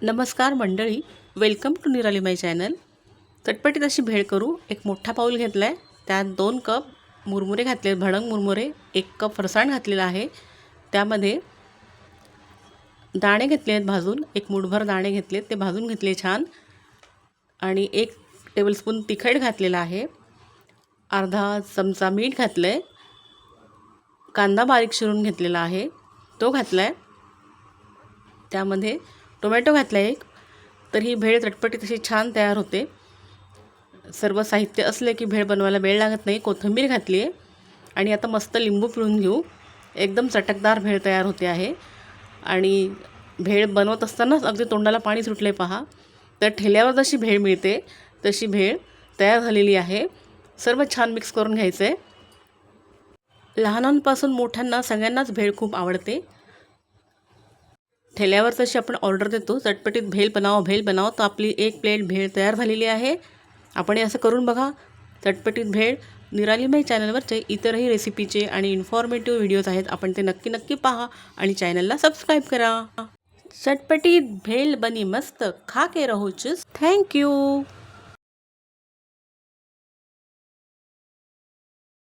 नमस्कार मंडळी, welcome to निराली माय चॅनल। चटपटीत अशी भेळ करू। एक मोठा पाऊल घेतला आहे, त्यात 2 कप मुरमुरे घातले, भडंग मुरमुरे, 1 कप फरसाण घातलेला आहे। त्यामध्ये दाणे घेतले आहेत भाजून, एक मूठभर दाणे घेतले, ते भाजून घेतले छान। आणि 1 टेबलस्पून तिखट घातलेला आहे, अर्धा चमचा मीठ घातले, कांदा बारीक चिरून घेतलेला आहे तो घातलाय, त्यामध्ये टोमॅटो घातला एक। तर ही भेळ चटपटीत अशी छान तयार होते। सर्व साहित्य असले की भेळ बनवायला वेळ लागत नाही। कोथिंबीर घातली आहे आणि आता मस्त लिंबू पिळून घेऊ। एकदम चटकदार भेळ तयार होते आहे। आणि भेळ बनवत असतानाच अगदी तोंडाला पाणी सुटले पहा। तर ठेल्यावर जशी भेळ मिळते तशी भेळ तयार झालेली आहे। सर्व छान मिक्स करून घ्यायचं आहे। लहानांपासून मोठ्यांना सगळ्यांनाच भेळ खूप आवडते। ठेल्यावर तशी आपण ऑर्डर देतो, चटपटीत भेळ बनाव, तर आपली 1 प्लेट भेळ तयार झालेली आहे। आपण असं करून बघा। चटपटीत भेळ निराली माय चॅनलवरचे इतरही रेसिपीचे आणि इन्फॉर्मेटिव्ह व्हिडिओज आहेत, आपण ते नक्की पहा आणि चॅनलला सबस्क्राईब करा। चटपटीत भेळ बनी मस्त, खा के रहो चुस्त। थँक्यू।